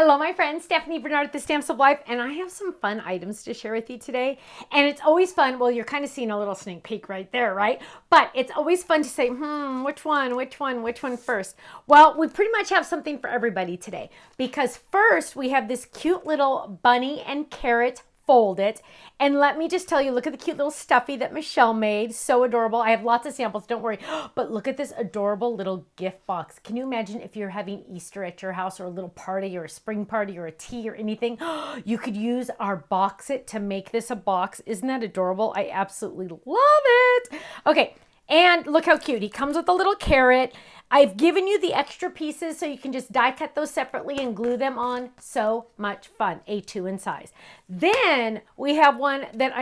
Hello, my friend Stephanie Bernard at the Stamps of Life, and I have some fun items to share with you today. And it's always fun. Well, you're kind of seeing a little sneak peek right there, right? But it's always fun to say, which one first? Well, we pretty much have something for everybody today because first we have this cute little bunny and carrot. Fold it. And let me just tell you, look at the cute little stuffy that Michelle made. So adorable. I have lots of samples, don't worry. But look at this adorable little gift box. Can you imagine if you're having Easter at your house or a little party or a spring party or a tea or anything? You could use our Box It to make this a box. Isn't that adorable? I absolutely love it. Okay. And look how cute. He comes with a little carrot. I've given you the extra pieces so you can just die cut those separately and glue them on. So much fun. A2 in size. Then we have one that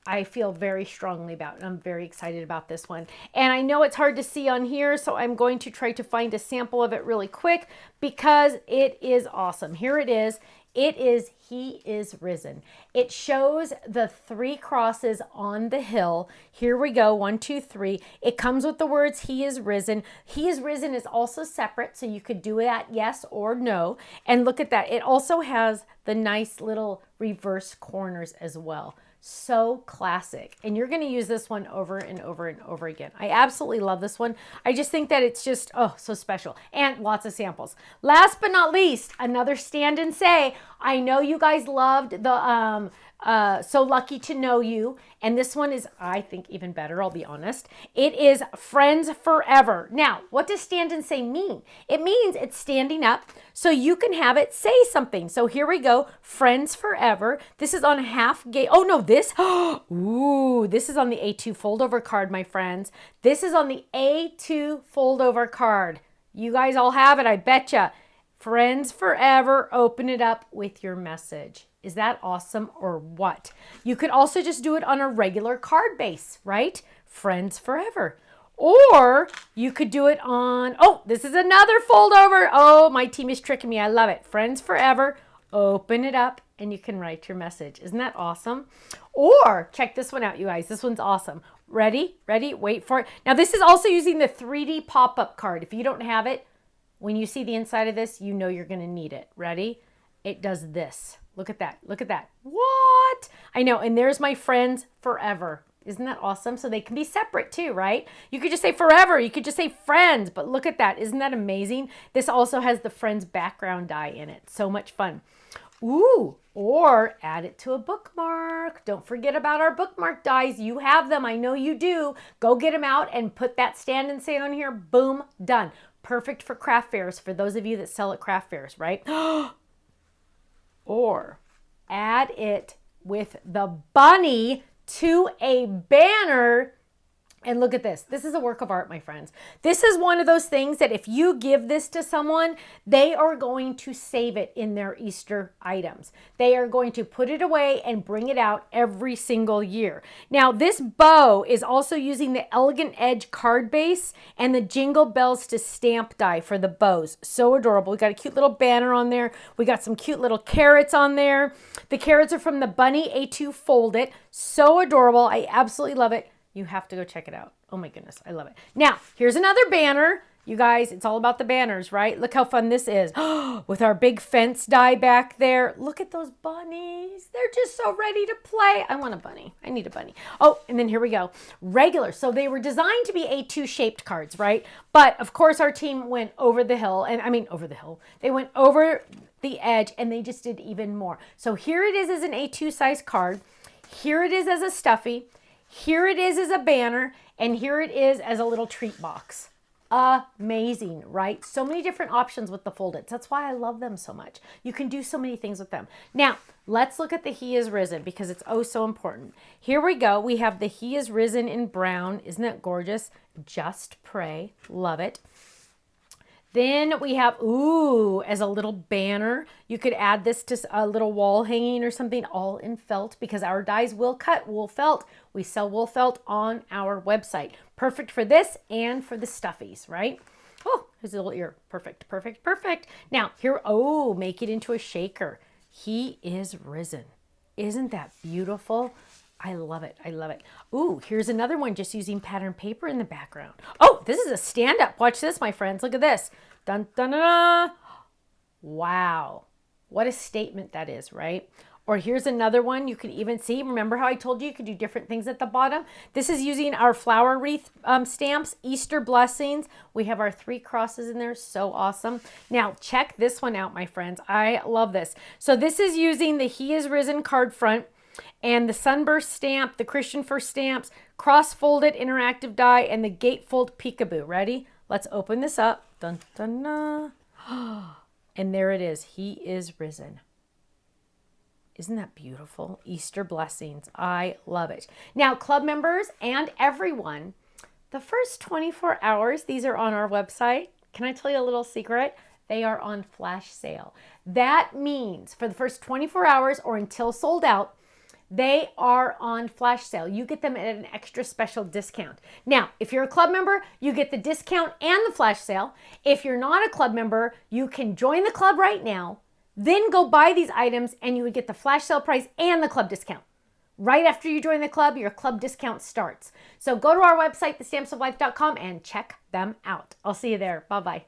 I feel very strongly about. I'm very excited about this one. And I know it's hard to see on here, so I'm going to try to find a sample of it really quick because it is awesome. Here it is. It is He is Risen. It shows the 3 crosses on the hill. Here we go, 1, 2, 3. It comes with the words He is Risen. He is Risen is also separate, so you could do that yes or no. And look at that. It also has the nice little reverse corners as well. So classic. And you're going to use this one over and over and over again. I absolutely love this one. I just think that it's just, oh, so special. And lots of samples. Last but not least, another stand and say. I know you guys loved the So Lucky to Know You. And this one is, I think, even better, I'll be honest. It is Friends Forever. Now, what does stand and say mean? It means it's standing up so you can have it say something. So here we go. Friends Forever. This is on half gate. Oh, no, this. Ooh, this is on the A2 fold-over card, my friends. This is on the A2 fold-over card. You guys all have it, I betcha. Friends Forever. Open it up with your message. Is that awesome or what? You could also just do it on a regular card base, right? Friends Forever. Or you could do it on, oh, this is another fold over. Oh, my team is tricking me. I love it. Friends Forever. Open it up and you can write your message. Isn't that awesome? Or check this one out, you guys. This one's awesome. Ready? Ready? Wait for it. Now, this is also using the 3D pop-up card. If you don't have it, when you see the inside of this, you know you're going to need it. Ready? It does this. Look at that. Look at that. What? I know. And there's my Friends Forever. Isn't that awesome? So they can be separate too, right? You could just say forever. You could just say friends. But look at that. Isn't that amazing? This also has the Friends background die in it. So much fun. Ooh, or add it to a bookmark. Don't forget about our bookmark dies. You have them. I know you do. Go get them out and put that stand and say on here. Boom, done. Perfect for craft fairs for those of you that sell at craft fairs, right? Or add it with the bunny to a banner. And look at this. This is a work of art, my friends. This is one of those things that if you give this to someone, they are going to save it in their Easter items. They are going to put it away and bring it out every single year. Now, this bow is also using the Elegant Edge card base and the Jingle Bells to stamp die for the bows. So adorable. We got a cute little banner on there. We got some cute little carrots on there. The carrots are from the Bunny A2 Fold It. So adorable. I absolutely love it. You have to go check it out. Oh my goodness, I love it. Now, here's another banner. You guys, it's all about the banners, right? Look how fun this is. With our big fence die back there. Look at those bunnies. They're just so ready to play. I want a bunny. I need a bunny. Oh, and then here we go. Regular. So they were designed to be A2 shaped cards, right? But of course our team went over the hill. And I mean, over the hill. They went over the edge and they just did even more. So here it is as an A2 size card. Here it is as a stuffy. Here it is as a banner, and here it is as a little treat box. Amazing, right? So many different options with the fold-its. That's why I love them so much. You can do so many things with them. Now, let's look at the He is Risen because it's oh so important. Here we go. We have the He is Risen in brown. Isn't that gorgeous? Just Pray. Love it. Then we have, ooh, as a little banner. You could add this to a little wall hanging or something, all in felt, because our dies will cut wool felt. We sell wool felt on our website. Perfect for this and for the stuffies, right? Oh, here's a little ear. Perfect, perfect, perfect. Now, here, oh, make it into a shaker. He is Risen. Isn't that beautiful? I love it. I love it. Ooh, here's another one just using pattern paper in the background. Oh, this is a stand-up. Watch this, my friends. Look at this. Dun, dun, dun, dun. Wow. What a statement that is, right? Or here's another one you could even see. Remember how I told you could do different things at the bottom? This is using our flower wreath stamps, Easter blessings. We have our 3 crosses in there. So awesome. Now, check this one out, my friends. I love this. So this is using the He is Risen card front and the Sunburst stamp, the Christian First stamps, cross-folded interactive die, and the gatefold peekaboo. Ready? Let's open this up. Dun, dun, dun. And there it is. He is risen. Isn't that beautiful? Easter blessings. I love it. Now, club members and everyone, the first 24 hours, these are on our website. Can I tell you a little secret? They are on flash sale. That means for the first 24 hours or until sold out, they are on flash sale. You get them at an extra special discount. Now, if you're a club member, you get the discount and the flash sale. If you're not a club member, you can join the club right now, then go buy these items and you would get the flash sale price and the club discount. Right after you join the club, your club discount starts. So go to our website, thestampsoflife.com, and check them out. I'll see you there. Bye-bye.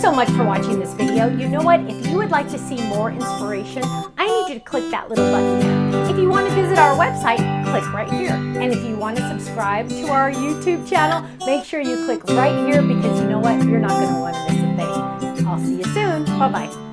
so much for watching this video. You know what? If you would like to see more inspiration, I need you to click that little button there. If you want to visit our website, click right here. And if you want to subscribe to our YouTube channel, make sure you click right here because you know what? You're not going to want to miss a thing. I'll see you soon. Bye-bye.